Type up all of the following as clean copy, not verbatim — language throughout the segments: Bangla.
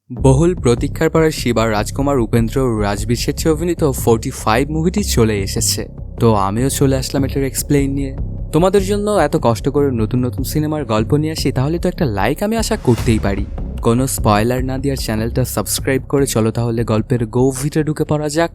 বহুল প্রতীক্ষার পরে শিবা রাজকুমার উপেন্দ্র ও রাজবীর শেট্টি অভিনীত 45 মুভিটি চলে এসেছে। তো আমিও চলে আসলাম এটার এক্সপ্লেইন নিয়ে। তোমাদের জন্য এত কষ্ট করে নতুন নতুন সিনেমার গল্প নিয়ে আসি, তাহলে তো একটা লাইক আমি আশা করতেই পারি। কোনো স্পয়লার না দিয়ে চ্যানেলটা সাবস্ক্রাইব করে চলো তাহলে গল্পের গভীরে ঢুকে পড়া যাক।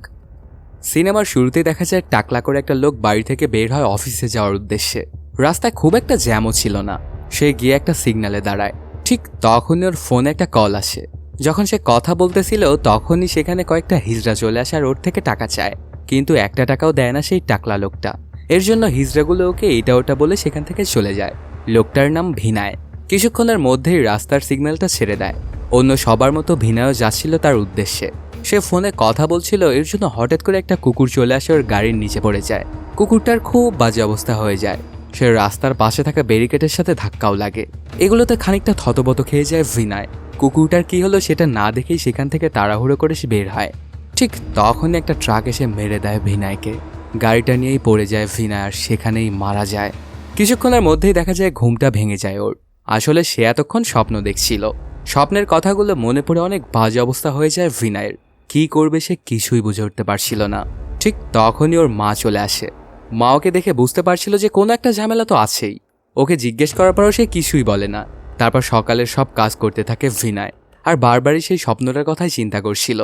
সিনেমার শুরুতেই দেখা যায় টাকলা করে একটা লোক বাড়ি থেকে বের হয় অফিসে যাওয়ার উদ্দেশ্যে। রাস্তায় খুব একটা জ্যামও ছিল না। সে গিয়ে একটা সিগন্যালে দাঁড়ায়। ঠিক তখনই ওর ফোনে একটা কল আসে। যখন সে কথা বলতেছিল তখনই সেখানে কয়েকটা হিজড়া চলে আসে আর ওর থেকে টাকা চায়, কিন্তু একটা টাকাও দেয় না সেই টাকলা লোকটা। এর জন্য হিজড়াগুলো ওকে এটা ওটা বলে সেখান থেকে চলে যায়। লোকটার নাম ভিনায়। কিছুক্ষণের মধ্যেই রাস্তার সিগন্যালটা ছেড়ে দেয়। অন্য সবার মতো ভিনায়ও যাচ্ছিল তার উদ্দেশ্যে। সে ফোনে কথা বলছিল, এর জন্য হঠাৎ করে একটা কুকুর চলে আসে ওর গাড়ির নিচে পড়ে যায়। কুকুরটার খুব বাজে অবস্থা হয়ে যায়। সে রাস্তার পাশে থাকা ব্যারিকেডের সাথে ধাক্কাও লাগে। এগুলোতে খানিকটা থতবত খেয়ে যায় ভিনায়। কুকুরটার কি হলো সেটা না দেখেই সেখান থেকে তাড়াহুড়ো করে সে বের হয়। ঠিক তখনই একটা ট্রাক এসে মেরে দেয় ভিনায়কে। গাড়িটা নিয়েই পড়ে যায় ভিনায় আর সেখানেই মারা যায়। কিছুক্ষণের মধ্যেই দেখা যায় ঘুমটা ভেঙে যায় ওর। আসলে সে এতক্ষণ স্বপ্ন দেখছিল। স্বপ্নের কথাগুলো মনে পড়ে অনেক বাজে অবস্থা হয়ে যায় ভিনায়ের। কি করবে সে কিছুই বুঝে উঠতে পারছিল না। ঠিক তখনই ওর মা চলে আসে। মা ওকে দেখে বুঝতে পারছিল যে কোনো একটা ঝামেলা তো আছেই। ওকে জিজ্ঞেস করার পরও সে কিছুই বলে না। তারপর সকালের সব কাজ করতে থাকে ভিনায়, আর বারবারই সেই স্বপ্নটার কথাই চিন্তা করছিল।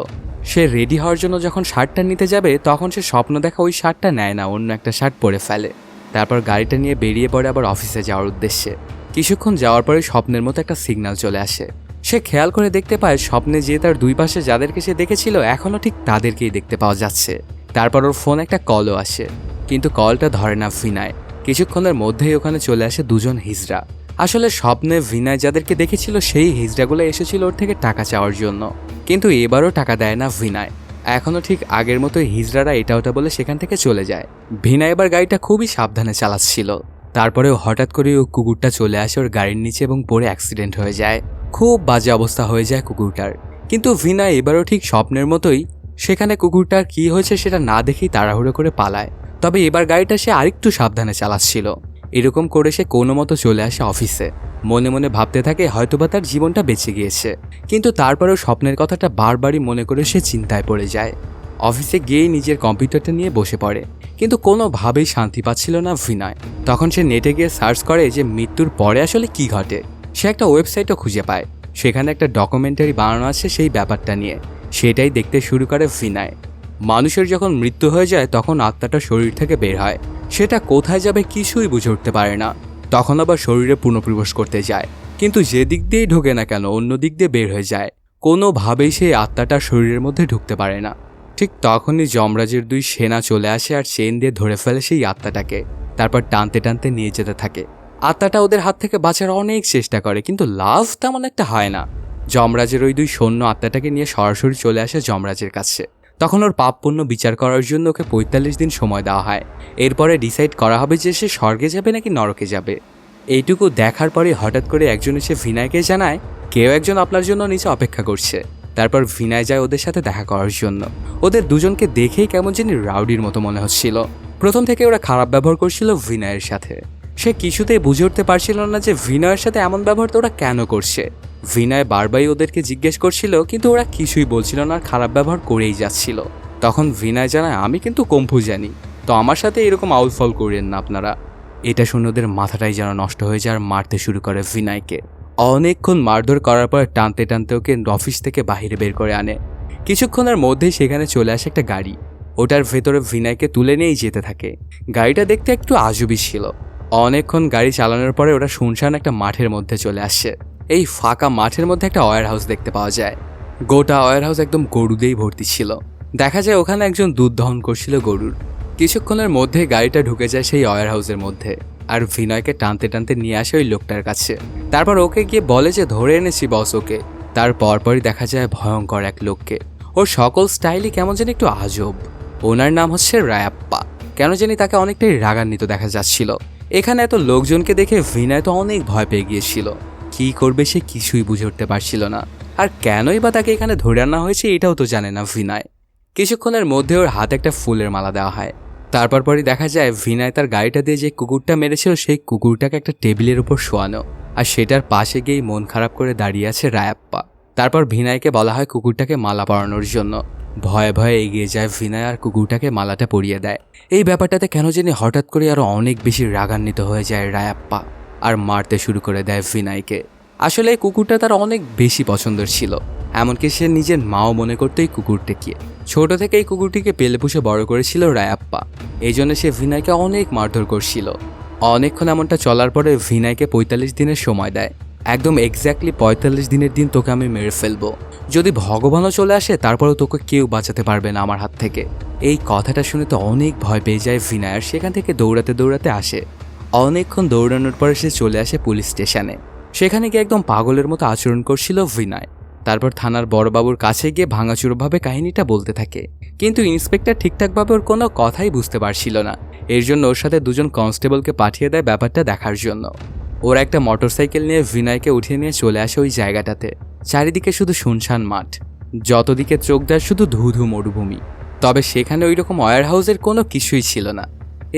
সে রেডি হওয়ার জন্য যখন শার্টটা নিতে যাবে তখন সে স্বপ্ন দেখা ওই শার্টটা নেয় না, অন্য একটা শার্ট পরে ফেলে। তারপর গাড়িটা নিয়ে বেরিয়ে পড়ে আবার অফিসে যাওয়ার উদ্দেশ্যে। কিছুক্ষণ যাওয়ার পরে স্বপ্নের মতো একটা সিগন্যাল চলে আসে। সে খেয়াল করে দেখতে পায় স্বপ্নে যে তার দুই পাশে যাদেরকে সে দেখেছিল এখনও ঠিক তাদেরকেই দেখতে পাওয়া যাচ্ছে। তারপর ওর ফোন একটা কলও আসে, কিন্তু কলটা ধরে না ভিনায়। কিছুক্ষণের মধ্যেই ওখানে চলে আসে দুজন হিজড়া। আসলে স্বপ্নে ভিনায় যাদেরকে দেখেছিল সেই হিজড়াগুলো এসেছিল ওর থেকে টাকা চাওয়ার জন্য, কিন্তু এবারও টাকা দেয় না ভিনায়। এখনও ঠিক আগের মতোই হিজড়ারা এটা ওটা বলে সেখান থেকে চলে যায়। ভিনায় এবার গাড়িটা খুবই সাবধানে চালাচ্ছিল। তারপরেও হঠাৎ করে ও কুকুরটা চলে আসে ওর গাড়ির নিচে এবং পরে অ্যাক্সিডেন্ট হয়ে যায়। খুব বাজে অবস্থা হয়ে যায় কুকুরটার। কিন্তু ভিনায় এবারও ঠিক স্বপ্নের মতোই সেখানে কুকুরটার কি হয়েছে সেটা না দেখেই তাড়াহুড়ো করে পালায়। তবে এবার গাড়িটা সে আরেকটু সাবধানে চালাচ্ছিল। এরকম করে সে কোনো মতো চলে আসে অফিসে। মনে মনে ভাবতে থাকে হয়তোবা তার জীবনটা বেঁচে গিয়েছে, কিন্তু তারপরেও স্বপ্নের কথাটা বারবারই মনে করে সে চিন্তায় পড়ে যায়। অফিসে গিয়েই নিজের কম্পিউটারটা নিয়ে বসে পড়ে, কিন্তু কোনোভাবেই শান্তি পাচ্ছিল না ভিনায়। তখন সে নেটে গিয়ে সার্চ করে যে মৃত্যুর পরে আসলে কি ঘটে। সে একটা ওয়েবসাইটও খুঁজে পায়, সেখানে একটা ডকুমেন্টারি বানানো আছে সেই ব্যাপারটা নিয়ে। সেটাই দেখতে শুরু করে ভিনায়। মানুষের যখন মৃত্যু হয়ে যায় তখন আত্মাটা শরীর থেকে বের হয়। সেটা কোথায় যাবে কিছুই বুঝে উঠতে পারে না। তখন আবার শরীরে পুনঃপ্রবেশ করতে যায়, কিন্তু যে দিক দিয়েই ঢোকে না কেন অন্য দিক দিয়ে বের হয়ে যায়। কোনোভাবেই সেই আত্মাটা শরীরের মধ্যে ঢুকতে পারে না। ঠিক তখনই যমরাজের দুই সেনা চলে আসে আর চেন দিয়ে ধরে ফেলে সেই আত্মাটাকে। তারপর টানতে টানতে নিয়ে যেতে থাকে। আত্মাটা ওদের হাত থেকে বাঁচার অনেক চেষ্টা করে, কিন্তু লাভ তেমন একটা হয় না। যমরাজের ওই দুই সৈন্য আত্মাটাকে নিয়ে সরাসরি চলে আসে যমরাজের কাছে। তখন ওর পাপ পুণ্য বিচার করার জন্য ওকে 45 দিন সময় দেওয়া হয়। এরপরে ডিসাইড করা হবে যে সে স্বর্গে যাবে নাকি নরকে যাবে। এইটুকু দেখার পরে হঠাৎ করে একজন এসে ভিনায়কে জানায় কেউ একজন আপনার জন্য নিচে অপেক্ষা করছে। তারপর ভিনায় যায় ওদের সাথে দেখা করার জন্য। ওদের দুজনকে দেখেই কেমন জানি রাউডির মতো মনে হচ্ছিল। প্রথম থেকে ওরা খারাপ ব্যবহার করছিল ভিনায়ের সাথে। সে কিছুতেই বুঝে উঠতে পারছিল না যে ভিনায়ের সাথে এমন ব্যবহার তো ওরা কেন করছে। ভিনায় বারবারই ওদেরকে জিজ্ঞেস করছিল, কিন্তু ওরা কিছুই বলছিল না আর খারাপ ব্যবহার করেই যাচ্ছিল। তখন ভিনায় জানায় আমি কিন্তু কম্ফু জানি, তো আমার সাথে এরকম আউল ফল করেন না আপনারা। এটা শুনে ওদের মাথাটাই যেন নষ্ট হয়ে যায় আর মারতে শুরু করে ভিনায়কে। অনেকক্ষণ মারধর করার পর টানতে টানতে ওকে অফিস থেকে বাহিরে বের করে আনে। কিছুক্ষণের মধ্যেই সেখানে চলে আসে একটা গাড়ি। ওটার ভেতরে ভিনায়কে তুলে নিয়েই যেতে থাকে। গাড়িটা দেখতে একটু আজবই ছিল। অনেকক্ষণ গাড়ি চালানোর পরে ওরা শুনশান একটা মাঠের মধ্যে চলে আসে। এই ফাঁকা মাঠের মধ্যে একটা ওয়্যার হাউস দেখতে পাওয়া যায়। গোটা ওয়্যার হাউস একদম গরু দিয়েই ভর্তি ছিল। দেখা যায় ওখানে একজন দুধ দহন করছিল গরুর। কিছুক্ষণের মধ্যে গাড়িটা ঢুকে যায় সেই ওয়্যার হাউসের মধ্যে, আর ভিনয়কে টানতে টানতে নিয়ে আসে ওই লোকটার কাছে। তারপর ওকে গিয়ে বলে যে ধরে এনেছি বস ওকে। তার পরপরই দেখা যায় ভয়ঙ্কর এক লোককে। ওর সকল স্টাইলই কেমন যেন একটু আজব। ওনার নাম হচ্ছে রায়াপ্পা। কেন জানি তাকে অনেকটাই রাগান্বিত দেখা যাচ্ছিল। এখানে এত লোকজনকে দেখে ভিনয় তো অনেক ভয় পেয়ে গিয়েছিল। কি করবে সে কিছুই বুঝে উঠতে পারছিল না। আর কেনই বা তাকে এখানে ধরে আনা হয়েছে এটাও তো জানে না ভিনয়। কিছুক্ষণের মধ্যে ওর হাতে একটা ফুলের মালা দেওয়া হয়। তারপর পরই দেখা যায় ভিনয় তার গাড়িটা দিয়ে যে কুকুরটা মেরেছিল সেই কুকুরটাকে একটা টেবিলের উপর শোয়ানো, আর সেটার পাশে গিয়েই মন খারাপ করে দাঁড়িয়ে আছে রায়াপ্পা। তারপর ভিনাইকে বলা হয় কুকুরটাকে মালা পরানোর জন্য। ভয়ে ভয়ে এগিয়ে যায় ভিনাই আর কুকুরটাকে মালাটা পরিয়ে দেয়। এই ব্যাপারটাতে কেন জানি হঠাৎ করে আরো অনেক বেশি রাগান্বিত হয়ে যায় রায়াপ্পা আর মারতে শুরু করে দেয় ভিনাইকে। আসলে এই কুকুরটা তার অনেক বেশি পছন্দের ছিল, এমনকি সে নিজের মাও মনে করতো এই কুকুরটিকে। ছোট থেকে এই কুকুরটিকে পেলে পুষে বড় করেছিল রায়াপ্পা, এই জন্য সে ভিনাইকে অনেক মারধর করছিল। অনেকক্ষণ এমনটা চলার পরে ভিনাইকে ৪৫ দিনের সময় দেয়। একদম এক্স্যাক্টলি ৪৫ দিনের দিন তোকে আমি মেরে ফেলবো, যদি ভগবানও চলে আসে তারপরেও তোকে কেউ বাঁচাতে পারবে না আমার হাত থেকে। এই কথাটা শুনে তো অনেক ভয় পেয়ে যায় ভিনাই, আর সেখান থেকে দৌড়াতে দৌড়াতে আসে। অনেকক্ষণ দৌড়ানোর পরে সে চলে আসে পুলিশ স্টেশনে। সেখানে গিয়ে একদম পাগলের মতো আচরণ করছিল ভিনাই। তারপর থানার বড়বাবুর কাছে গিয়ে ভাঙাচুরোভাবে কাহিনীটা বলতে থাকে, কিন্তু ইন্সপেক্টর ঠিকঠাকভাবে ওর কোনো কথাই বুঝতে পারছিল না। এর জন্য ওর সাথে দুজন কনস্টেবলকে পাঠিয়ে দেয় ব্যাপারটা দেখার জন্য। ওরা একটা মোটরসাইকেল নিয়ে ভিনাইকে উঠিয়ে নিয়ে চলে আসে ওই জায়গাটাতে। চারিদিকে শুধু শুনশান মাঠ, যতদিকে চোখ দেয় শুধু ধুধু মরুভূমি। তবে সেখানে ওই রকম ওয়্যার হাউসের কোনো কিছুই ছিল না।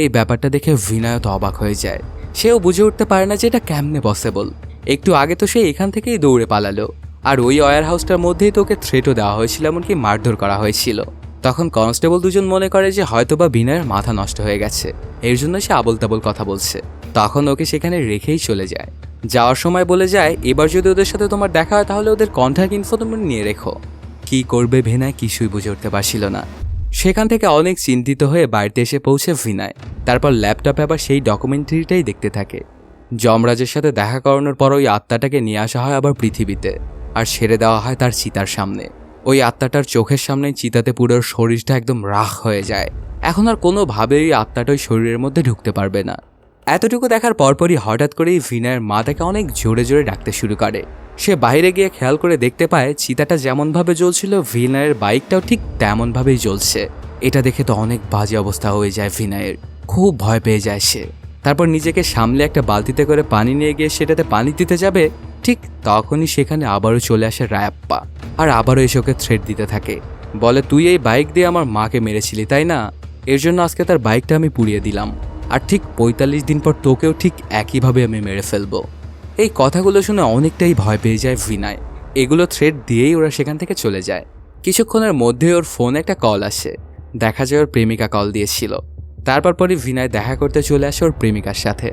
এই ব্যাপারটা দেখে ভিনায়ও তো অবাক হয়ে যায়। সেও বুঝে উঠতে পারে না যে এটা কেমনে পসিবল। একটু আগে তো সে এখান থেকেই দৌড়ে পালালো, আর ওই ওয়্যার হাউসটার মধ্যেই তোকে থ্রেটও দেওয়া হয়েছিল, এমনকি মারধর করা হয়েছিল। তখন কনস্টেবল দুজন মনে করে যে হয়তোবা বিনয়ের মাথা নষ্ট হয়ে গেছে, এর জন্য সে আবল তাবল কথা বলছে। তখন ওকে সেখানে রেখেই চলে যায়। যাওয়ার সময় বলে যায়, এবার যদি ওদের সাথে তোমার দেখা হয় তাহলে ওদের কন্ট্যাক্ট ইনফো তুমি নিয়ে রেখো। কি করবে ভিনাই কিছুই বুঝে উঠতে পারছিল না। সেখান থেকে অনেক চিন্তিত হয়ে বাড়িতে এসে পৌঁছে ভিনাই। তারপর ল্যাপটপে আবার সেই ডকুমেন্টারিটাই দেখতে থাকে। যমরাজের সাথে দেখা করানোর পর ওই আত্মাটাকে নিয়ে আসা হয় আবার পৃথিবীতে, আর ছেড়ে দেওয়া হয় তার চিতার সামনে। ওই আত্মাটার চোখের সামনেই চিতাতে পুরো শরীরটা একদম রাখ হয়ে যায়। এখন আর কোনোভাবেই আত্মাটা ওই শরীরের মধ্যে ঢুকতে পারবে না। এতটুকু দেখার পরপরই হঠাৎ করেই ভিনাইয়ের মা তাকে অনেক জোরে জোরে ডাকতে শুরু করে। সে বাইরে গিয়ে খেয়াল করে দেখতে পায় চিতাটা যেমনভাবে জ্বলছিল ভিনাইয়ের বাইকটাও ঠিক তেমনভাবেই জ্বলছে। এটা দেখে তো অনেক বাজে অবস্থা হয়ে যায় ভিনাইয়ের, খুব ভয় পেয়ে যায় সে। তারপর নিজেকে সামলে একটা বালতিতে করে পানি নিয়ে গিয়ে সেটাতে পানি দিতে যাবে, ঠিক তখনই সেখানে আবারও চলে আসে রায়াপ্পা, আর আবারও এসে ওকে থ্রেট দিতে থাকে। বলে, তুই এই বাইক দিয়ে আমার মাকে মেরেছিলি তাই না, এর জন্য আজকে তার বাইকটা আমি পুড়িয়ে দিলাম, আর ঠিক ৪৫ দিন পর তোকেও ঠিক একইভাবে আমি মেরে ফেলবো। এই কথাগুলো শুনে অনেকটাই ভয় পেয়ে যায় ভিনাই। এগুলো থ্রেট দিয়েই ওরা সেখান থেকে চলে যায়। কিছুক্ষণের মধ্যে ওর ফোনে একটা কল আসে। দেখা যায় ওর প্রেমিকা কল দিয়েছিল। তারপর পরে ভিনাই দেখা করতে চলে আসে ওর প্রেমিকার সাথে।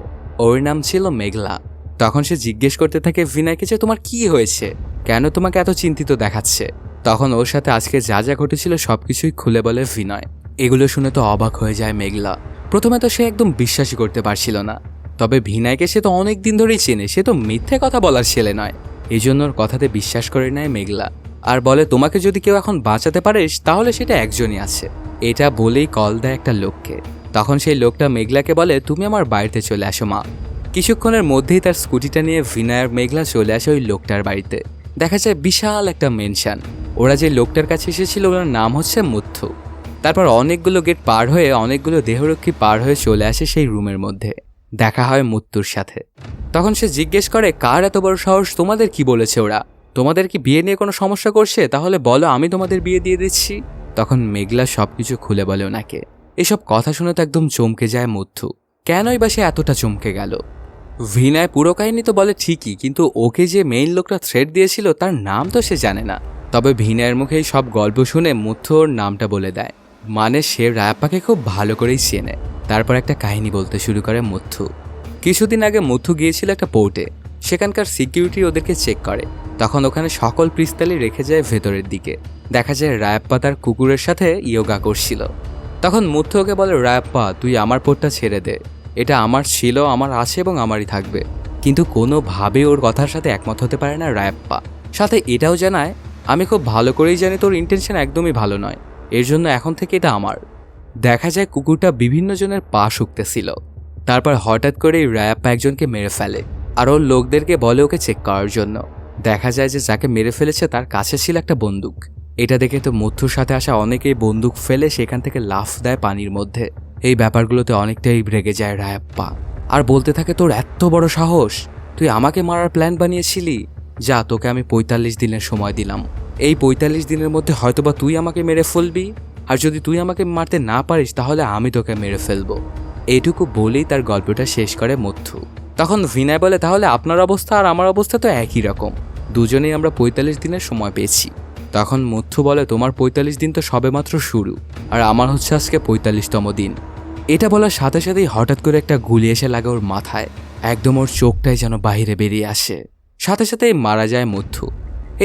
ওর নাম ছিল মেঘলা। তখন সে জিজ্ঞেস করতে থাকে ভিনাইকে যে তোমার কি হয়েছে, কেন তোমাকে এত চিন্তিত দেখাচ্ছে। তখন ওর সাথে আজকে যা যা ঘটেছিল সবকিছুই খুলে বলে ভিনয়। এগুলো শুনে তো অবাক হয়ে যায় মেঘলা। প্রথমে তো সে একদম বিশ্বাসই করতে পারছিল না, তবে ভিনাইকে সে তো অনেক দিন ধরেই চেনে, সে তো মিথ্যে কথা বলার ছেলে নয়। এই জন্য ওর কথাতে বিশ্বাস করে নেয় মেঘলা, আর বলে তোমাকে যদি কেউ এখন বাঁচাতে পারিস তাহলে সেটা একজনই আছে। এটা বলেই কল দেয় একটা লোককে। তখন সেই লোকটা মেঘলাকে বলে, তুমি আমার বাড়িতে চলে আসো মা। কিছুক্ষণের মধ্যেই তার স্কুটিটা নিয়ে ভিনাই আর মেঘলা চলে আসে ওই লোকটার বাড়িতে। দেখা যায় বিশাল একটা মেনশন। ওরা যে লোকটার কাছে এসেছিল ওর নাম হচ্ছে মুথু। তারপর অনেকগুলো গেট পার হয়ে অনেকগুলো দেহরক্ষী পার হয়ে চলে আসে সেই রুমের মধ্যে। দেখা হয় মুত্তুর সাথে। তখন সে জিজ্ঞেস করে, কার এত বড় সাহস, তোমাদের কি বলেছে ওরা, তোমাদের কি বিয়ে নিয়ে কোনো সমস্যা করছে, তাহলে বলো আমি তোমাদের বিয়ে দিয়ে দিচ্ছি। তখন মেঘলা সবকিছু খুলে বলে ওনাকে। এসব কথা শুনে তো একদম চমকে যায় মুথু। কেনই বা সে এতটা চমকে গেল? ভিনায় পুরো কাহিনী তো বলে ঠিকই, কিন্তু ওকে যে মেইন লোকটা থ্রেট দিয়েছিল তার নাম তো সে জানে না। তবে ভিনায়ের মুখে সব গল্প শুনে মুথু ওর নামটা বলে দেয়, মানে সে রায়াপ্পাকে খুব ভালো করেই চেনে। তারপর একটা কাহিনী বলতে শুরু করে মুথু। কিছুদিন আগে মুথু গিয়েছিল একটা পোর্টে। সেখানকার সিকিউরিটি ওদেরকে চেক করে। তখন ওখানে সকল পিস্তলই রেখে যায় ভেতরের দিকে। দেখা যায় রায়াপ্পা তার কুকুরের সাথে ইয়োগা করছিল। তখন মুথু ওকে বলে, রায়াপ্পা তুই আমার পোর্টটা ছেড়ে দে, এটা আমার ছিল, আমার আছে এবং আমারই থাকবে। কিন্তু কোনোভাবে ওর কথার সাথে একমত হতে পারে না রায়াপ্পা। সাথে এটাও জানায়, আমি খুব ভালো করেই জানি তোর ইন্টেনশন একদমই ভালো নয়, এর জন্য এখন থেকে এটা আমার। দেখা যায় কুকুরটা বিভিন্ন জনের পা শুকতেছিল। তারপর হঠাৎ করেই রায়াপ্পা একজনকে মেরে ফেলে, আর ওর লোকদেরকে বলে ওকে চেক করার জন্য। দেখা যায় যে যাকে মেরে ফেলেছে তার কাছে ছিল একটা বন্দুক। এটা দেখে তো মুথুর সাথে আসা অনেকেই বন্দুক ফেলে সেখান থেকে লাফ দেয় পানির মধ্যে। এই ব্যাপারগুলোতে অনেকটাই রেগে যায় রায়াপ্পা, আর বলতে থাকে, তোর এত বড় সাহস, তুই আমাকে মারার প্ল্যান বানিয়েছিলি, যা তোকে আমি ৪৫ দিনের সময় দিলাম। এই ৪৫ দিনের মধ্যে হয়তোবা তুই আমাকে মেরে ফেলবি, আর যদি তুই আমাকে মারতে না পারিস তাহলে আমি তোকে মেরে ফেলবো। এইটুকু বলেই তার গল্পটা শেষ করে মুথু। তখন ভিনায় বলে, তাহলে আপনার অবস্থা আর আমার অবস্থা তো একই রকম, দুজনেই আমরা 45 দিনের সময় পেয়েছি। তখন মুথু বলে, তোমার 45 দিন তো সবেমাত্র শুরু, আর আমার হচ্ছে আজকে 45তম দিন। এটা বলার সাথে সাথেই হঠাৎ করে একটা গুলি এসে লাগে ওর মাথায়। একদম ওর চোখটাই যেন বাইরে বেরিয়ে আসে। সাথে সাথেই মারা যায় মুথু।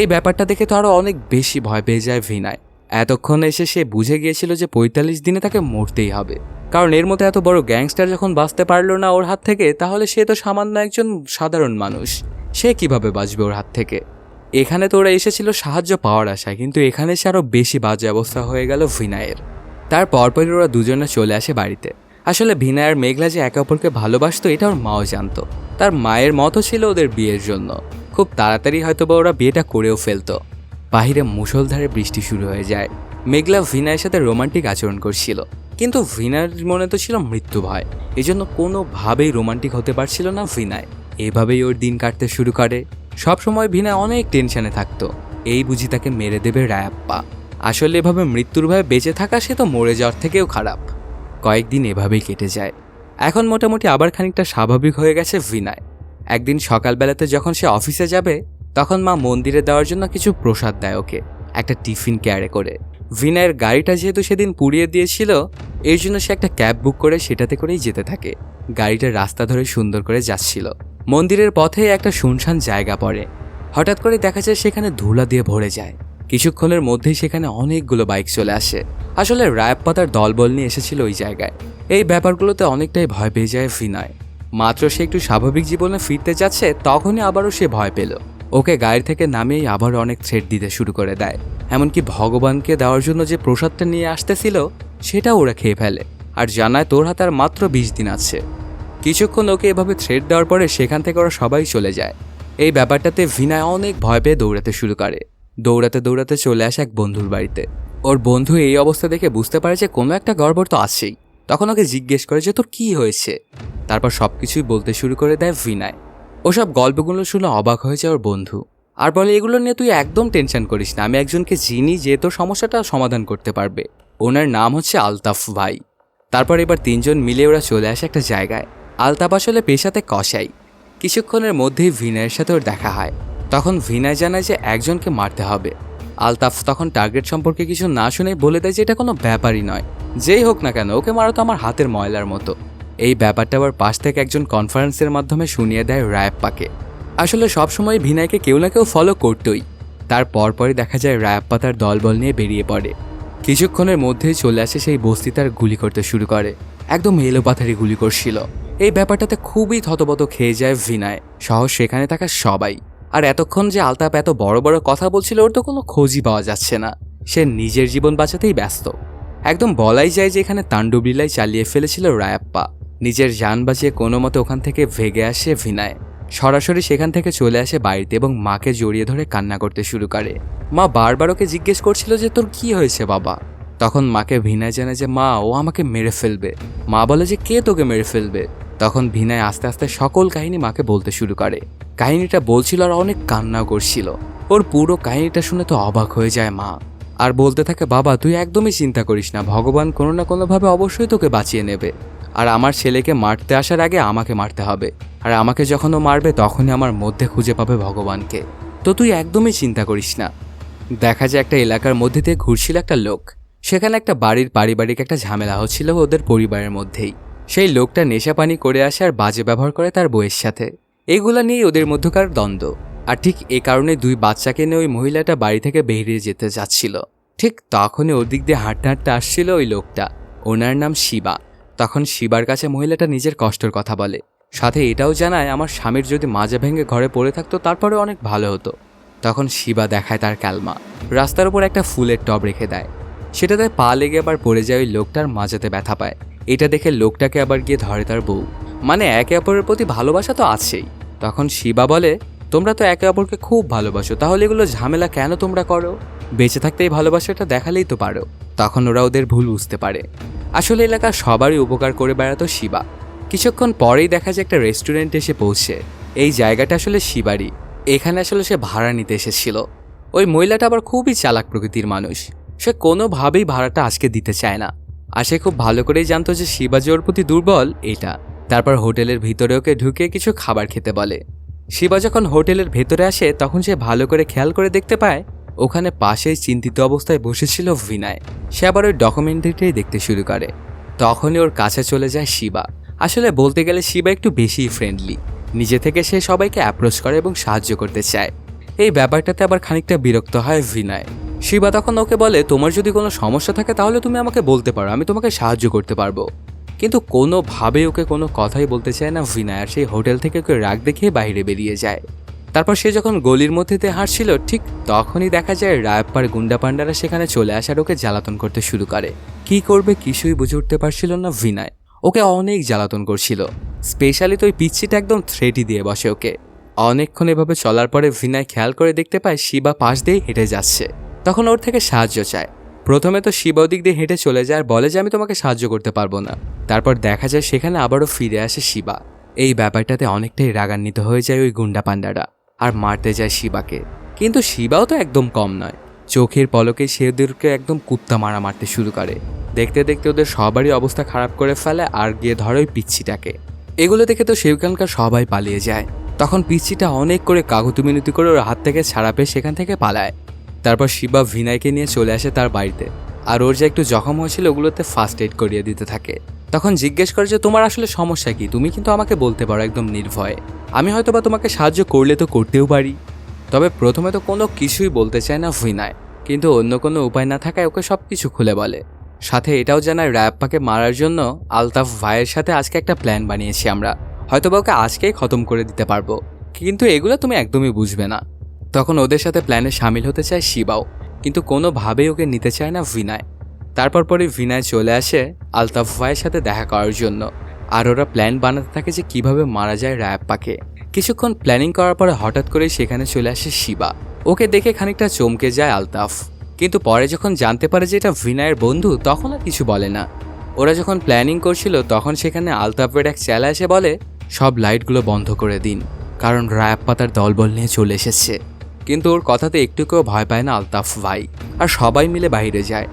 এই ব্যাপারটা দেখে তো আরো অনেক বেশি ভয় পেয়ে যায় ভিনায়। এতক্ষণ এসে সে বুঝে গিয়েছিল যে 45 দিনে তাকে মরতেই হবে, কারণ এর মতো এত বড় গ্যাংস্টার যখন বাঁচতে পারলো না ওর হাত থেকে, তাহলে সে তো সামান্য একজন সাধারণ মানুষ, সে কিভাবে বাঁচবে ওর হাত থেকে। এখানে তো ওরা এসেছিল সাহায্য পাওয়ার আশায়, কিন্তু এখানে সে আরো বেশি বাজে অবস্থা হয়ে গেল ভিনায়ের। তার পরপরই ওরা দুজনে চলে আসে বাড়িতে। আসলে ভিনায় আর মেঘলা যে একে অপরকে ভালোবাসতো এটা ওর মাও জানতো। তার মায়ের মতো ছিল ওদের বিয়ের জন্য, খুব তাড়াতাড়ি হয়তোবা ওরা বিয়েটা করেও ফেলতো। বাহিরে মুষলধারে বৃষ্টি শুরু হয়ে যায়। মেঘলা ভিনায়ের সাথে রোমান্টিক আচরণ করছিল, কিন্তু ভিনার মনে তো ছিল মৃত্যু ভয়, এই জন্য কোনোভাবেই রোমান্টিক হতে পারছিল না ভিনায়। এভাবেই ওর দিন কাটতে শুরু করে। সবসময় ভিনায় অনেক টেনশনে থাকতো, এই বুঝি তাকে মেরে দেবে রায়াপ্পা। আসলে এভাবে মৃত্যুর ভয়ে বেঁচে থাকা সে তো মরে যাওয়ার থেকেও খারাপ। কয়েকদিন এভাবেই কেটে যায়। এখন মোটামুটি আবার খানিকটা স্বাভাবিক হয়ে গেছে ভিনায়। একদিন সকালবেলাতে যখন সে অফিসে যাবে, তখন মা মন্দিরে দেওয়ার জন্য কিছু প্রসাদ দেয় ওকে, একটা টিফিন ক্যারে করে। ভিনায়ের গাড়িটা যেহেতু সেদিন পুড়িয়ে দিয়েছিল, এর জন্য সে একটা ক্যাব বুক করে সেটাতে করেই যেতে থাকে। গাড়িটা রাস্তা ধরে সুন্দর করে যাচ্ছিল। মন্দিরের পথে একটা শুনশান জায়গা পড়ে। হঠাৎ করে দেখা যায় সেখানে ধুলা দিয়ে ভরে যায়। কিছুক্ষণের মধ্যেই সেখানে অনেকগুলো বাইক চলে আসে। আসলে রায়াপ্পা তার দলবল নিয়ে এসেছিল ওই জায়গায়। এই ব্যাপারগুলোতে অনেকটাই ভয় পেয়ে যায় ভিনায়। মাত্র সে একটু স্বাভাবিক জীবনে ফিরতে যাচ্ছে, তখনই আবারও সে ভয় পেল। ওকে গাড়ি থেকে নামিয়েই আবার অনেক থ্রেট দিতে শুরু করে দেয়। এমনকি ভগবানকে দেওয়ার জন্য যে প্রসাদটা নিয়ে আসতেছিল সেটাও ওরা খেয়ে ফেলে, আর জানায় তোর হাতে আর মাত্র 20 দিন আছে। কিছুক্ষণ ওকে এভাবে থ্রেট দেওয়ার পরে সেখান থেকে ওরা সবাই চলে যায়। এই ব্যাপারটাতে ভিনায় অনেক ভয় পেয়ে দৌড়াতে শুরু করে। দৌড়াতে দৌড়াতে চলে আসে এক বন্ধুর বাড়িতে। ওর বন্ধু এই অবস্থা দেখে বুঝতে পারে যে কোনো একটা গড়বড় তো আছেই। তখন ওকে জিজ্ঞেস করে যে তোর কি হয়েছে। তারপর সবকিছুই বলতে শুরু করে দেয় ভিনায়। ওসব গল্পগুলো শুনে অবাক হয়ে যায় ওর বন্ধু, আর বলে এগুলো নিয়ে তুই একদম টেনশন করিস না, আমি একজনকে চিনি যে তোর সমস্যাটা সমাধান করতে পারবে। ওনার নাম হচ্ছে আলতাফ ভাই। তারপর এবার তিনজন মিলে ওরা চলে আসে একটা জায়গায়। আলতাফ আসলে পেশাতে কসাই। কিছুক্ষণের মধ্যেই ভিনায়ের সাথে ওর দেখা হয়। তখন ভিনায় জানায় যে একজনকে মারতে হবে। আলতাফ তখন টার্গেট সম্পর্কে কিছু না শুনেই বলে দেয় যে এটা কোনো ব্যাপারই নয়, যেই হোক না কেন ওকে মারা তো আমার হাতের ময়লার মতো। এই ব্যাপারটা আবার পাশ থেকে একজন কনফারেন্সের মাধ্যমে শুনিয়ে দেয় রায়াপ্পাকে। আসলে সবসময় ভিনায়কে কেউ না কেউ ফলো করতোই। তার পরপরই দেখা যায় রায়াপ্পা তার দলবল নিয়ে বেরিয়ে পড়ে। কিছুক্ষণের মধ্যেই চলে আসে সেই বস্তি, তার গুলি করতে শুরু করে। একদম এলোপাথারি গুলি করছিল। এই ব্যাপারটাতে খুবই থতবত খেয়ে যায় ভিনায় সহ সেখানে থাকা সবাই। আর এতক্ষণ যে আলতাপ এত বড় বড় কথা বলছিল ওর তো কোনো খোঁজই পাওয়া যাচ্ছে না। সে নিজের জীবন বাঁচাতেই ব্যস্ত। একদম বলাই যায় যে এখানে তাণ্ডবলীলাই চালিয়ে ফেলেছিল রায়াপ্পা। নিজের জান বাঁচিয়ে কোনো মতে ওখান থেকে ভেগে আসে ভিনায়। সরাসরি সেখান থেকে চলে আসে বাড়িতে এবং মাকে জড়িয়ে ধরে কান্না করতে শুরু করে। মা বারবার ওকে জিজ্ঞেস করছিল যে তোর কি হয়েছে বাবা। তখন মাকে ভিনায় জানায় যে মা ও আমাকে মেরে ফেলবে। মা বলে যে কে তোকে মেরে ফেলবে। তখন ভিনায় আস্তে আস্তে সকল কাহিনী মাকে বলতে শুরু করে। কাহিনীটা বলছিল আর অনেক কান্নাও করছিল। ওর পুরো কাহিনীটা শুনে তো অবাক হয়ে যায় মা, আর বলতে থাকে বাবা তুই একদমই চিন্তা করিস না, ভগবান কোনো না কোনোভাবে অবশ্যই তোকে বাঁচিয়ে নেবে। আর আমার ছেলেকে মারতে আসার আগে আমাকে মারতে হবে, আর আমাকে যখন ও মারবে তখনই আমার মধ্যে খুঁজে পাবে ভগবানকে। তো তুই একদমই চিন্তা করিস না। দেখা যায় একটা এলাকার মধ্যে দিয়ে ঘুরছিল একটা লোক। সেখানে একটা বাড়ির পারিবারিক একটা ঝামেলা হচ্ছিল ওদের পরিবারের মধ্যেই। সেই লোকটা নেশা পানি করে আসে আর বাজে ব্যবহার করে তার বউয়ের সাথে। এগুলা নিয়েই ওদের মধ্যকার দ্বন্দ্ব। আর ঠিক এ কারণে দুই বাচ্চাকে নিয়ে ওই মহিলাটা বাড়ি থেকে বেরিয়ে যেতে যাচ্ছিল। ঠিক তখনই ওর দিক দিয়ে হাঁটতে হাঁটতে আসছিল ওই লোকটা। ওনার নাম শিবা। তখন শিবার কাছে মহিলাটা নিজের কষ্টের কথা বলে, সাথে এটাও জানায় আমার স্বামীর যদি মাজা ভেঙে ঘরে পড়ে থাকতো তারপরে অনেক ভালো হতো। তখন শিবা দেখায় তার ক্যালমা। রাস্তার উপর একটা ফুলের টব রেখে দেয়। সেটাতে পা লেগে আবার পড়ে যায় ওই লোকটার মাজাতে ব্যথা পায়। এটা দেখে লোকটাকে আবার গিয়ে ধরে তার বউ। মানে একে অপরের প্রতি ভালোবাসা তো আছেই। তখন শিবা বলে তোমরা তো একে অপরকে খুব ভালোবাসো, তাহলে এগুলো ঝামেলা কেন তোমরা করো? বেঁচে থাকতে এই ভালোবাসাটা দেখালেই তো পারো। তখন ওরা ওদের ভুল বুঝতে পারে। আসলে এলাকার সবারই উপকার করে বেড়াতো শিবা। কিছুক্ষণ পরেই দেখা যায় একটা রেস্টুরেন্ট এসে পৌঁছে। এই জায়গাটা আসলে শিবারই। এখানে আসলে সে ভাড়া নিতে এসেছিল। ওই মহিলাটা আবার খুবই চালাক প্রকৃতির মানুষ। সে কোনোভাবেই ভাড়াটা আজকে দিতে চায় না। আর সে খুব ভালো করেই জানতো যে শিবা যে ওর প্রতি দুর্বল এটা। তারপর হোটেলের ভিতরে ওকে ঢুকে কিছু খাবার খেতে বলে। শিবা যখন হোটেলের ভেতরে আসে তখন সে ভালো করে খেয়াল করে দেখতে পায় ওখানে পাশেই চিন্তিত অবস্থায় বসেছিল ভিনায়। সে আবার ওই ডকুমেন্টারিটাই দেখতে শুরু করে। তখনই ওর কাছে চলে যায় শিবা। আসলে বলতে গেলে শিবা একটু বেশি ফ্রেন্ডলি, নিজে থেকে সে সবাইকে অ্যাপ্রোচ করে এবং সাহায্য করতে চায়। এই ব্যাপারটাতে আবার খানিকটা বিরক্ত হয় ভিনায়। শিবা তখন ওকে বলে, তোমার যদি কোনো সমস্যা থাকে তাহলে তুমি আমাকে বলতে পারো, আমি তোমাকে সাহায্য করতে পারবো। কিন্তু কোনোভাবেই ওকে কোনো কথাই বলতে চায় না ভিনায়। আর সেই হোটেল থেকে ওকে রাগ দেখিয়ে বাইরে বেরিয়ে যায়। তারপর সে যখন গলির মধ্যে দিয়ে হাঁটছিল ঠিক তখনই দেখা যায় রায়প্পার গুন্ডা পান্ডারা সেখানে চলে আসার ওকে জ্বালাতন করতে শুরু করে। কি করবে কিছুই বুঝে উঠতে পারছিল না ভিনায়। ওকে অনেক জ্বালাতন করছিল, স্পেশালি তো ওই পিচ্ছিটা একদম থ্রেটই দিয়ে বসে ওকে। অনেকক্ষণ এভাবে চলার পরে ভিনায় খেয়াল করে দেখতে পায় শিবা পাশ দিয়ে হেঁটে যাচ্ছে। তখন ওর থেকে সাহায্য চায়। প্রথমে তো শিবা ওদিক দিয়ে হেঁটে চলে যায় আর বলে যে আমি তোমাকে সাহায্য করতে পারবো না। তারপর দেখা যায় সেখানে আবারও ফিরে আসে শিবা। এই ব্যাপারটাতে অনেকটাই রাগান্বিত হয়ে যায় ওই গুন্ডা পান্ডারা আর মারতে যায় শিবাকে। কিন্তু শিবাও তো একদম কম নয়, চোখের পলকে সে ওদেরকে একদম কুত্তা মারা মারতে শুরু করে। দেখতে দেখতে ওদের সবারই অবস্থা খারাপ করে ফেলে আর গিয়ে ধরে ওই পিচ্ছিটাকে। এগুলো দেখে তো সেখানকার সবাই পালিয়ে যায়। তখন পিচ্ছিটা অনেক করে কাকুতি মিনতি করে ওর হাত থেকে ছাড়া পেয়ে সেখান থেকে পালায়। তারপর শিবা ভিনাইকে নিয়ে চলে আসে তার বাড়িতে আর ওর যে একটু জখম হয়েছিল ওগুলোতে ফার্স্ট এড করিয়ে দিতে থাকে। তখন জিজ্ঞেস করে যে তোমার আসলে সমস্যা কি, তুমি কিন্তু আমাকে বলতে পারো একদম নির্ভয়ে, আমি হয়তো বা তোমাকে সাহায্য করলে তো করতেও পারি। তবে প্রথমে তো কোনো কিছুই বলতে চায় না ভিনায়, কিন্তু অন্য কোনো উপায় না থাকায় ওকে সব কিছু খুলে বলে। সাথে এটাও জানায় রায়াপ্পাকে মারার জন্য আলতাফ ভাইয়ের সাথে আজকে একটা প্ল্যান বানিয়েছি আমরা, হয়তো বা ওকে আজকেই খতম করে দিতে পারবো, কিন্তু এগুলো তুমি একদমই বুঝবে না। তখন ওদের সাথে প্ল্যানে সামিল হতে চায় শিবাও, কিন্তু কোনোভাবেই ওকে নিতে চায় না ভিনায়। তারপর পরে ভিনায় চলে আসে আলতাফ ভাইয়ের সাথে দেখা করার জন্য আর ওরা প্ল্যান বানাতে থাকে যে কিভাবে মারা যায় রায়াপ্পাকে। কিছুক্ষণ প্ল্যানিং করার পরে হঠাৎ করেই সেখানে চলে আসে শিবা। ওকে দেখে খানিকটা চমকে যায় আলতাফ, কিন্তু পরে যখন জানতে পারে যে এটা ভিনায়ের বন্ধু তখন আর কিছু বলে না। ওরা যখন প্ল্যানিং করছিল তখন সেখানে আলতাফের এক চেলা এসে বলে সব লাইটগুলো বন্ধ করে দিন, কারণ রায়াপ্পা তার দলবল নিয়ে চলে এসেছে। কিন্তু ওর কথাতে একটুকেও ভয় পায় না আলতাফ ভাই, আর সবাই মিলে বাইরে যায়।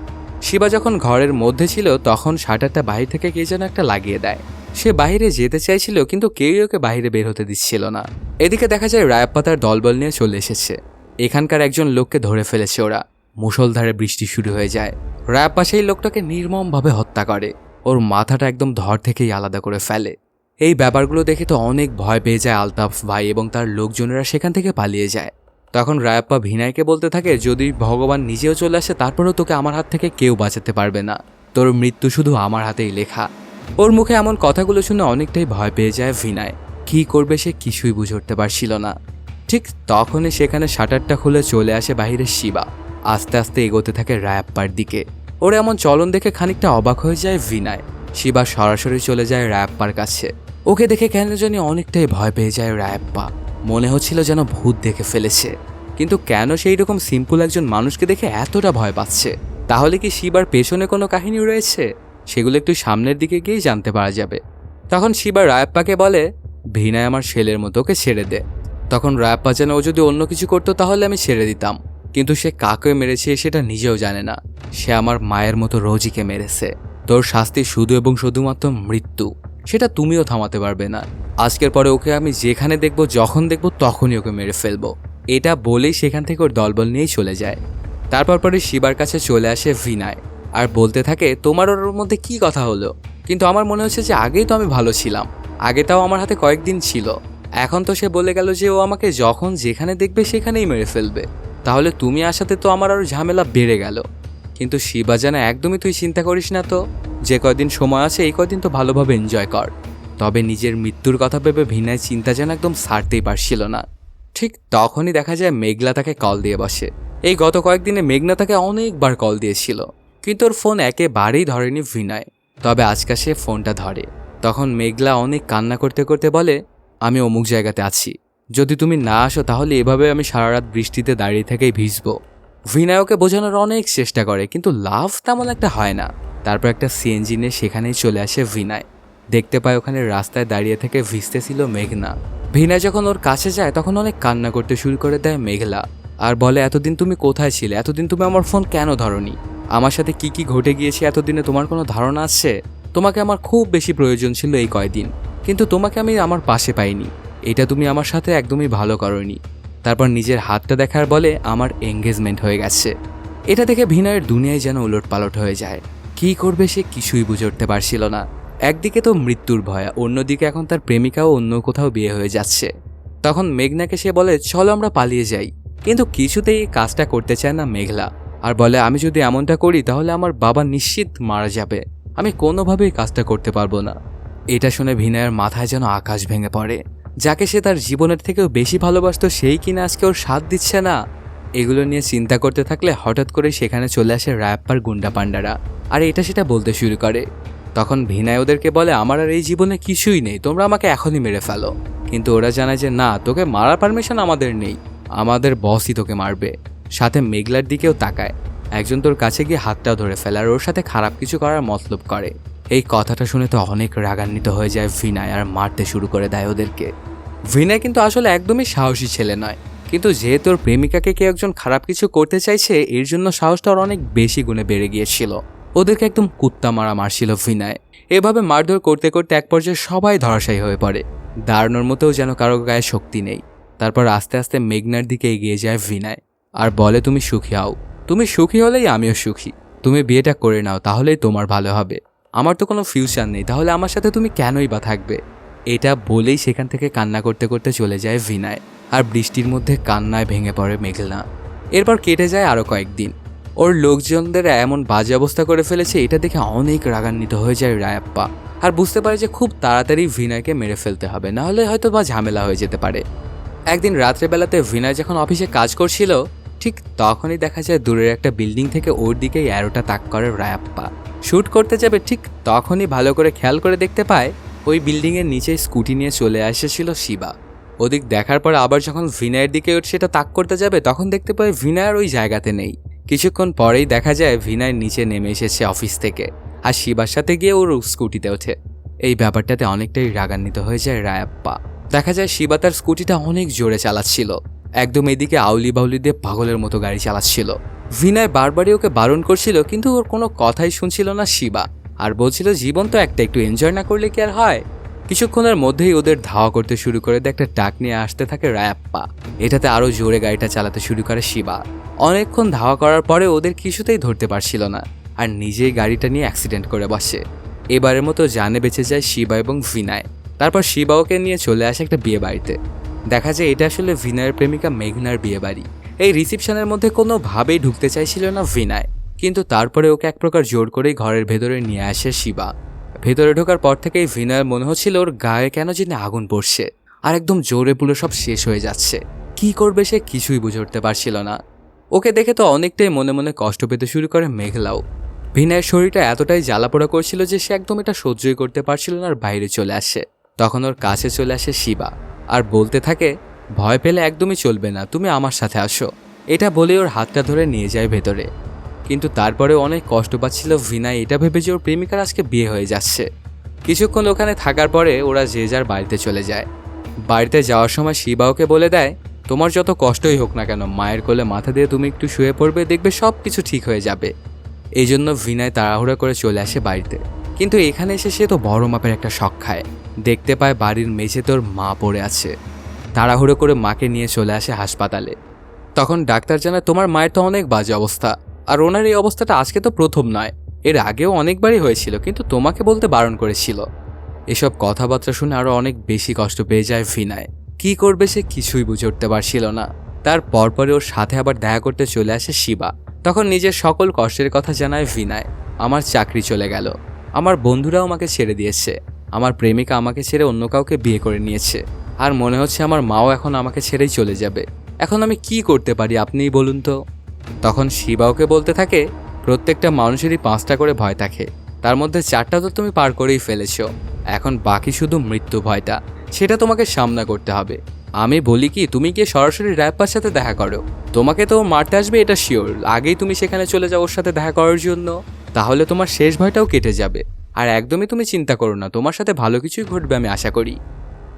শিবা যখন ঘরের মধ্যে ছিল তখন শাটারটা বাহির থেকে কে যেন একটা লাগিয়ে দেয়। সে বাইরে যেতে চাইছিল কিন্তু কেউই ওকে বাইরে বের হতে দিচ্ছিল না। এদিকে দেখা যায় রায়াপ্পা তার দলবল নিয়ে চলে এসেছে। এখানকার একজন লোককে ধরে ফেলেছে ওরা। মুষলধারে বৃষ্টি শুরু হয়ে যায়। রায়াপ্পা সেই লোকটাকে নির্মমভাবে হত্যা করে, ওর মাথাটা একদম ধর থেকেই আলাদা করে ফেলে। এই ব্যাপারগুলো দেখে তো অনেক ভয় পেয়ে যায় আলতাফ ভাই এবং তার লোকজনেরা সেখান থেকে পালিয়ে যায়। তখন রায়াপ্পা ভিনাইকে বলতে থাকে যদি ভগবান নিজেও চলে আসে তারপরেও তোকে আমার হাত থেকে কেউ বাঁচাতে পারবে না, তোর মৃত্যু শুধু আমার হাতেই লেখা। ওর মুখে এমন কথাগুলো শুনে অনেকটাই ভয় পেয়ে যায় ভিনাই। কী করবে সে কিছুই বুঝে উঠতে পারছিল না। ঠিক তখনই সেখানে শাটারটা খুলে চলে আসে বাইরে শিবা। আস্তে আস্তে এগোতে থাকে রায়াপ্পার দিকে। ওর এমন চলন দেখে খানিকটা অবাক হয়ে যায় ভিনাই। শিবা সরাসরি চলে যায় রায়াপ্পার কাছে। ওকে দেখে কেন জানি অনেকটাই ভয় পেয়ে যায় রায়াপ্পা। মনে হচ্ছিল যেন ভূত দেখে ফেলেছে। কিন্তু কেন সেই রকম সিম্পল একজন মানুষকে দেখে এতটা ভয় পাচ্ছে? তাহলে কি শিবার পেছনে কোনো কাহিনী রয়েছে? সেগুলো একটু সামনের দিকে গিয়েই জানতে পারা যাবে। তখন শিবা রায়াপ্পাকে বলে ভিনাই আমার ছেলের মতো, ওকে ছেড়ে দে। তখন রায়াপ্পা যেন ও যদি অন্য কিছু করতো তাহলে আমি ছেড়ে দিতাম, কিন্তু সে কাকে মেরেছে সেটা নিজেও জানে না। সে আমার মায়ের মতো রোজিকে মেরেছে। তোর শাস্তি শুধু এবং শুধুমাত্র মৃত্যু, সেটা তুমিও থামাতে পারবে না। আজকের পরে ওকে আমি যেখানে দেখব যখন দেখব তখনই ওকে মেরে ফেলবো। এটা বলেই সেখান থেকে ওর দলবল নিয়েই চলে যায়। তারপর পরে শিবার কাছে চলে আসে ভিনাই আর বলতে থাকে তোমার ওর মধ্যে কি কথা হলো? কিন্তু আমার মনে হচ্ছে যে আগেই তো আমি ভালো ছিলাম, আগে তাও আমার হাতে কয়েকদিন ছিল। এখন তো সে বলে গেল যে ও আমাকে যখন যেখানে দেখবে সেখানেই মেরে ফেলবে। তাহলে তুমি আসাতে তো আমার আরও ঝামেলা বেড়ে গেল। কিন্তু শিবা জানে একদমই তুই চিন্তা করিস না তো, যে কয়দিন সময় আছে এই কয়দিন তো ভালোভাবে এনজয় কর। তবে নিজের মৃত্যুর কথা ভেবে ভিনায় চিন্তা যেন একদম ছাড়তেই পারছিল না। ঠিক তখনই দেখা যায় মেঘলা তাকে কল দিয়ে বসে। এই গত কয়েকদিনে মেঘনা তাকে অনেকবার কল দিয়েছিল, কিন্তু ওর ফোন একেবারেই ধরেনি ভিনায়। তবে আজকে সে ফোনটা ধরে। তখন মেঘলা অনেক কান্না করতে করতে বলে আমি অমুক জায়গাতে আছি, যদি তুমি না আসো তাহলে এভাবে আমি সারা রাত বৃষ্টিতে দাঁড়িয়ে থেকেই ভিজবো। ভিনায় ওকে বোঝানোর অনেক চেষ্টা করে কিন্তু লাভ তেমন একটা হয় না। তারপর একটা সিএনজি নিয়ে সেখানেই চলে আসে ভিনায়। দেখতে পায় ওখানে রাস্তায় দাঁড়িয়ে থেকে ভিজতেছিল মেঘনা। ভিনায় যখন ওর কাছে যায় তখন অনেক কান্না করতে শুরু করে দেয় মেঘলা আর বলে এতদিন তুমি কোথায় ছিলে? এতদিন তুমি আমার ফোন কেন ধরনি? আমার সাথে কি কি ঘটে গিয়েছে এতদিনে তোমার কোনো ধারণা আছে? তোমাকে আমার খুব বেশি প্রয়োজন ছিল এই কয়দিন, কিন্তু তোমাকে আমি আমার পাশে পাইনি। এটা তুমি আমার সাথে একদমই ভালো করোনি। তারপর নিজের হাতটা দেখার বলে আমার এঙ্গেজমেন্ট হয়ে গেছে। এটা দেখে ভিনয়ের দুনিয়ায় যেন উলটপালট হয়ে যায়। কী করবে সে কিছুই বুঝে উঠতে পারছিল না। একদিকে তো মৃত্যুর ভয়, অন্যদিকে এখন তার প্রেমিকাও অন্য কোথাও বিয়ে হয়ে যাচ্ছে। তখন মেঘনাকে সে বলে চলো আমরা পালিয়ে যাই, কিন্তু কিছুতেই কাজটা করতে চায় না মেঘলা। আর বলে আমি যদি এমনটা করি তাহলে আমার বাবা নিশ্চিত মারা যাবে, আমি কোনোভাবেই কাজটা করতে পারবো না। এটা শুনে ভিনয়ের মাথায় যেন আকাশ ভেঙে পড়ে। যাকে সে তার জীবনের থেকেও বেশি ভালোবাসত সেই কিনা আজকে ওর সাথ দিচ্ছে না। এগুলো নিয়ে চিন্তা করতে থাকলে হঠাৎ করে সেখানে চলে আসে রায়াপ্পার গুন্ডা পান্ডারা, আর এটা সেটা বলতে শুরু করে। তখন ভিনয় ওদেরকে বলে আমার আর এই জীবনে কিছুই নেই, তোমরা আমাকে এখনই মেরে ফেলো। কিন্তু ওরা জানায় যে না, তোকে মারার পারমিশন আমাদের নেই, আমাদের বসই তোকে মারবে। সাথে মেঘলার দিকেও তাকায়। একজন তোর কাছে গিয়ে হাতটাও ধরে ফেলে আর ওর সাথে খারাপ কিছু করার মতলব করে। এই কথাটা শুনে তো অনেক রাগান্বিত হয়ে যায় ভিনয় আর মারতে শুরু করে দেয় ওদেরকে। ভিনয় কিন্তু আসলে একদমই সাহসী ছেলে নয়, কিন্তু যেহেতু ওর প্রেমিকাকে কেউ একজন খারাপ কিছু করতে চাইছে এর জন্য সাহসটা ওর অনেক বেশি গুণে বেড়ে গিয়েছিল। ওদেরকে একদম কুত্তা মারা মারছিল ভিনয়। এভাবে মারধর করতে করতে এক পর্যায়ে সবাই ধরাশায়ী হয়ে পড়ে। দাঁড়ানোর মতোও যেন কারো গায়ে শক্তি নেই। তারপর আস্তে আস্তে মেঘনার দিকে এগিয়ে যায় ভিনয় আর বলে তুমি সুখী হও, তুমি সুখী হলেই আমিও সুখী, তুমি বিয়েটা করে নাও তাহলেই তোমার ভালো হবে। আমার তো কোনো ফিউচার নেই, তাহলে আমার সাথে তুমি কেনই বা থাকবে। এটা বলেই সেখান থেকে কান্না করতে করতে চলে যায় ভিনয়। আর বৃষ্টির মধ্যে কান্নায় ভেঙে পড়ে মেঘনা। এরপর কেটে যায় আরও কয়েকদিন। ওর লোকজনদের এমন বাজে অবস্থা করে ফেলেছে এটা দেখে অনেক রাগান্বিত হয়ে যায় রায়াপ্পা। আর বুঝতে পারে যে খুব তাড়াতাড়ি ভিনয়কে মেরে ফেলতে হবে, নাহলে হয়তো বা ঝামেলা হয়ে যেতে পারে। একদিন রাত্রেবেলাতে ভিনয় যখন অফিসে কাজ করছিল ঠিক তখনই দেখা যায় দূরের একটা বিল্ডিং থেকে ওর দিকেই অ্যারোটা তাক করে রায়াপ্পা। শ্যুট করতে যাবে ঠিক তখনই ভালো করে খেয়াল করে দেখতে পায় ওই বিল্ডিংয়ের নিচে স্কুটি নিয়ে চলে এসেছিল শিবা। ওদিক দেখার পর আবার যখন ভিনয়ের দিকে সেটা তাক করতে যাবে তখন দেখতে পায় ভিনয় ওই জায়গাতে নেই। কিছুক্ষণ পরেই দেখা যায় ভিনয় নিচে নেমে এসেছে অফিস থেকে আর শিবার সাথে গিয়ে ওর স্কুটিতে ওঠে। এই ব্যাপারটাতে অনেকটাই রাগান্বিত হয়ে যায় রায়াপ্পা। দেখা যায় শিবা তার স্কুটিটা অনেক জোরে চালাচ্ছিল, একদম এদিকে আউলি বাউলি দিয়ে পাগলের মতো গাড়ি চালাচ্ছিল। ভিনয় বারবারই ওকে বারণ করছিল কিন্তু ওর কোনো কথাই শুনছিল না শিবা, আর বলছিল জীবন তো একটা, একটু এনজয় না করলে কি আর হয়। কিছুক্ষণের মধ্যেই ওদের ধাওয়া করতে শুরু করে দেয়, একটা ট্রাক নিয়ে আসতে থাকে রায়াপ্পা। এটাতে আরও জোরে গাড়িটা চালাতে শুরু করে শিবা। অনেকক্ষণ ধাওয়া করার পরে ওদের কিছুতেই ধরতে পারছিল না আর নিজেই গাড়িটা নিয়ে অ্যাক্সিডেন্ট করে বসে। এবারের মতো জানে বেঁচে যায় শিবা এবং ভিনয়। তারপর শিবা ওকে নিয়ে চলে আসে একটা বিয়ে বাড়িতে। দেখা যায় এটা আসলে ভিনয়ের প্রেমিকা মেঘনার বিয়ে বাড়ি। এই রিসেপশনের মধ্যে কোনোভাবেই ঢুকতে চাইছিল না ভিনয়, কিন্তু তারপরে ওকে এক প্রকার জোর করেই ঘরের ভেতরে নিয়ে আসে শিবা। ভেতরে ঢোকার পর থেকেই ভিনয়ের মনে হচ্ছিল ওর গায়ে কেন যেন আগুন পড়ছে আর একদম জোরে পুরো সব শেষ হয়ে যাচ্ছে। কি করবে সে কিছুই বুঝে উঠতে পারছিল না। ওকে দেখে তো অনেকটাই মনে মনে কষ্ট পেতে শুরু করে মেঘলাও। ভিনয়ের শরীরটা এতটাই জ্বালাপোড়া করছিল যে সে একদম এটা সহ্যই করতে পারছিল না আর বাইরে চলে আসে। তখন ওর কাছে চলে আসে শিবা আর বলতে থাকে ভয় পেলে একদমই চলবে না, তুমি আমার সাথে আসো। এটা বলে ওর হাতটা ধরে নিয়ে যায় ভেতরে। কিন্তু তারপরে অনেক কষ্ট পাচ্ছিল ভিনয় এটা ভেবে যে ওর প্রেমিকার আজকে বিয়ে হয়ে যাচ্ছে। কিছুক্ষণ ওখানে থাকার পরে ওরা যে যার বাড়িতে চলে যায়। বাড়িতে যাওয়ার সময় শিবা ওকে বলে দেয় তোমার যত কষ্টই হোক না কেন মায়ের কোলে মাথা দিয়ে তুমি একটু শুয়ে পড়বে, দেখবে সব কিছু ঠিক হয়ে যাবে। এই জন্য ভিনয় তাড়াহুড়া করে চলে আসে বাড়িতে। কিন্তু এখানে এসে সে তো বড় মাপের একটা শক খায়। দেখতে পায় বাড়ির মেঝেতে ওর মা পড়ে আছে। তাড়াহুড়ো করে মাকে নিয়ে চলে আসে হাসপাতালে। তখন ডাক্তার জানায় তোমার মায়ের তো অনেক বাজে অবস্থা, আর ওনার এই অবস্থাটা আজকে তো প্রথম নয়, এর আগেও অনেকবারই হয়েছিল, কিন্তু তোমাকে বলতে বারণ করেছিল। এসব কথাবার্তা শুনে আরও অনেক বেশি কষ্ট পেয়ে যায় ভিনয়। কি করবে সে কিছুই বুঝে উঠতে পারছিল না। তার পরপরে ওর সাথে আবার দেখা করতে চলে আসে শিবা। তখন নিজের সকল কষ্টের কথা জানায় ভিনয়। আমার চাকরি চলে গেল, আমার বন্ধুরাও আমাকে ছেড়ে দিয়েছে, আমার প্রেমিকা আমাকে ছেড়ে অন্য কাউকে বিয়ে করে নিয়েছে, আর মনে হচ্ছে আমার মাও এখন আমাকে ছেড়েই চলে যাবে। এখন আমি কি করতে পারি আপনিই বলুন তো। তখন শিবা ওকে বলতে থাকে প্রত্যেকটা মানুষেরই 5টা করে ভয় থাকে, তার মধ্যে 4টা তো তুমি পার করেই ফেলেছো, এখন বাকি শুধু মৃত্যু ভয়টা, সেটা তোমাকে সামনা করতে হবে। আমি বলি কি তুমি গিয়ে সরাসরি রায়াপ্পার সাথে দেখা করো, তোমাকে তো মারতে আসবে এটা শিওর, আগেই তুমি সেখানে চলে যাও ওর সাথে দেখা করার জন্য, তাহলে তোমার শেষ ভয়টাও কেটে যাবে। আর একদমই তুমি চিন্তা করো না, তোমার সাথে ভালো কিছুই ঘটবে আমি আশা করি।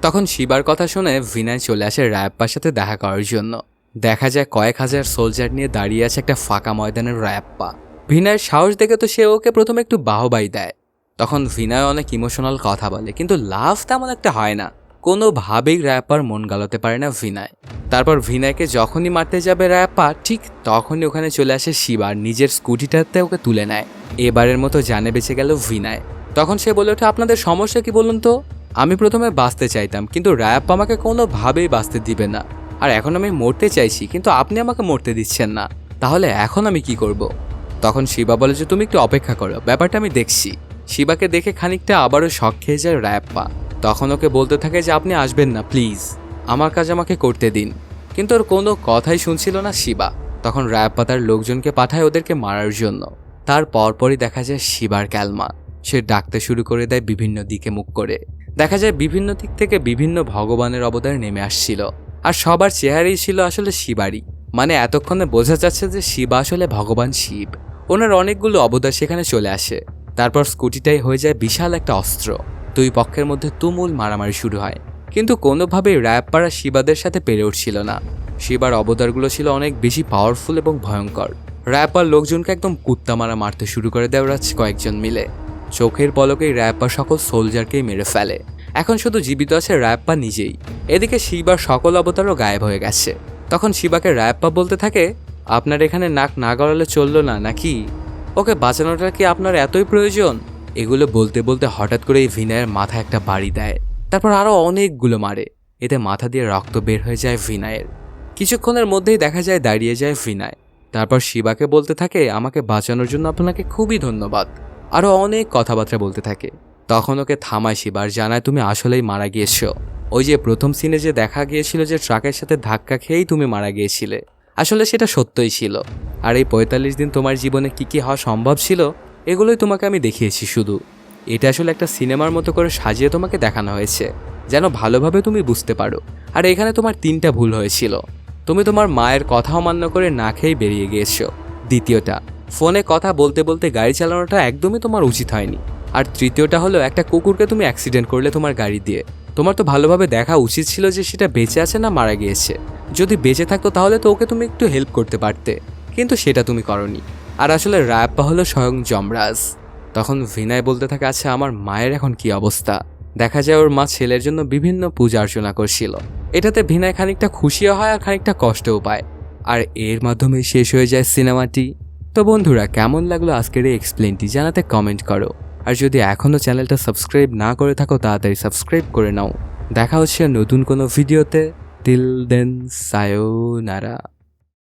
তখন শিবার কথা শুনে ভিনয় চলে আসে রায়াপ্পার সাথে দেখা করার জন্য। দেখা যায় কয়েক হাজার সোলজার নিয়ে দাঁড়িয়ে আছে একটা ফাঁকা ময়দানের রায়াপ্পা। ভিনয়ের সাহস দেখে তো সে ওকে প্রথমে একটু বাহবাই দেয়। তখন ভিনয় অনেক ইমোশনাল কথা বলে, কিন্তু লাভ তেমন একটা হয় না। কোনোভাবেই রায়াপ্পার মন গালাতে পারে না ভিনায়। তারপর ভিনায়কে যখনই মারতে যাবে রায়াপ্পা, ঠিক তখনই ওখানে চলে আসে শিবা আর নিজের স্কুটিটাতে ওকে তুলে নেয়। এবারের মতো জানে বেঁচে গেল ভিনায়। তখন সে বলে ওঠে, আপনাদের সমস্যা কি বলুন তো? আমি প্রথমে বাঁচতে চাইতাম, কিন্তু রায়াপ্পা আমাকে কোনোভাবেই বাঁচতে দিবে না। আর এখন আমি মরতে চাইছি, কিন্তু আপনি আমাকে মরতে দিচ্ছেন না। তাহলে এখন আমি কি করব? তখন শিবা বলে যে তুমি একটু অপেক্ষা করো, ব্যাপারটা আমি দেখছি। শিবাকে দেখে খানিকটা আবারও শক খেয়ে যায় রায়াপ্পা। তখন ওকে বলতে থাকে যে আপনি আসবেন না প্লিজ, আমার কাজ আমাকে করতে দিন। কিন্তু ওর কোনো কথাই শুনছিল না শিবা। তখন রায়াপ্পা তার লোকজনকে পাঠায় ওদেরকে মারার জন্য। তার পরপরই দেখা যায় শিবার ক্যালমা। সে ডাকতে শুরু করে দেয় বিভিন্ন দিকে মুখ করে। দেখা যায় বিভিন্ন দিক থেকে বিভিন্ন ভগবানের অবতার নেমে আসছিল, আর সবার চেহারাই ছিল আসলে শিবারই। মানে এতক্ষণে বোঝা যাচ্ছে যে শিবা আসলে ভগবান শিব। ওনার অনেকগুলো অবতার সেখানে চলে আসে। তারপর স্কুটিটাই হয়ে যায় বিশাল একটা অস্ত্র। দুই পক্ষের মধ্যে তুমুল মারামারি শুরু হয়, কিন্তু কোনোভাবেই রায়াপ্পারা শিবাদের সাথে পেরে উঠছিল না। শিবার অবতারগুলো ছিল অনেক বেশি পাওয়ারফুল এবং ভয়ঙ্কর। রায়াপ্পার লোকজনকে একদম কুত্তা মারতে শুরু করে দেয় ওরা কয়েকজন মিলে। চোখের পলকেই রায়াপ্পা সকল সোলজারকেই মেরে ফেলে। এখন শুধু জীবিত আছে রায়াপ্পা নিজেই। এদিকে শিবার সকল অবতারও গায়েব হয়ে গেছে। তখন শিবাকে রায়াপ্পা বলতে থাকে, আপনার এখানে নাক না গড়ালে চললো না নাকি? ওকে বাঁচানোটা কি আপনার এতই প্রয়োজন? এগুলো বলতে বলতে হঠাৎ করে এই ভিনায়ের মাথায় একটা বাড়ি দেয়। তারপর আরও অনেকগুলো মারে। এতে মাথা দিয়ে রক্ত বের হয়ে যায় ভিনায়ের। কিছুক্ষণের মধ্যেই দেখা যায় দাঁড়িয়ে যায় ভিনায়। তারপর শিবাকে বলতে থাকে, আমাকে বাঁচানোর জন্য আপনাকে খুবই ধন্যবাদ। আরও অনেক কথাবার্তা বলতে থাকে। তখন ওকে থামায় শিবা আর জানায়, তুমি আসলেই মারা গিয়েছো। ওই যে প্রথম সিনে যে দেখা গিয়েছিল যে ট্রাকের সাথে ধাক্কা খেয়েই তুমি মারা গিয়েছিলে, আসলে সেটা সত্যই ছিল। আর এই 45 দিন তোমার জীবনে কি কি হওয়া সম্ভব ছিল এগুলোই তোমাকে আমি দেখিয়েছি। শুধু এটা আসলে একটা সিনেমার মতো করে সাজিয়ে তোমাকে দেখানো হয়েছে, যেন ভালোভাবে তুমি বুঝতে পারো। আর এখানে তোমার 3টা ভুল হয়েছিল। তুমি তোমার মায়ের কথা অমান্য করে না খেয়েই বেরিয়ে গিয়েছো। দ্বিতীয়টা, ফোনে কথা বলতে বলতে গাড়ি চালানোটা একদমই তোমার উচিত হয়নি। আর তৃতীয়টা হলো, একটা কুকুরকে তুমি অ্যাক্সিডেন্ট করলে তোমার গাড়ি দিয়ে। তোমার তো ভালোভাবে দেখা উচিত ছিল যে সেটা বেঁচে আছে না মারা গিয়েছে। যদি বেঁচে থাকতো তাহলে তো ওকে তুমি একটু হেল্প করতে পারতে, কিন্তু সেটা তুমি করনি। আর আসলে রায়াপ্পা হলো স্বয়ং যমরাজ। তখন ভিনায় বলতে থাকে, আচ্ছা আমার মায়ের এখন কি অবস্থা? দেখা যায় ওর মা ছেলের জন্য বিভিন্ন পূজা অর্চনা করছিল। এটাতে ভিনায় খানিকটা খুশিও হয় আর খানিকটা কষ্টও পায়। আর এর মাধ্যমেই শেষ হয়ে যায় সিনেমাটি। তো বন্ধুরা, কেমন লাগলো আজকের এই এক্সপ্লেনটি জানাতে কমেন্ট করো। আর যদি এখনও চ্যানেলটা সাবস্ক্রাইব না করে থাকো তাড়াতাড়ি সাবস্ক্রাইব করে নাও। দেখা হচ্ছে নতুন কোনো ভিডিওতে। Till then, সায়োনারা।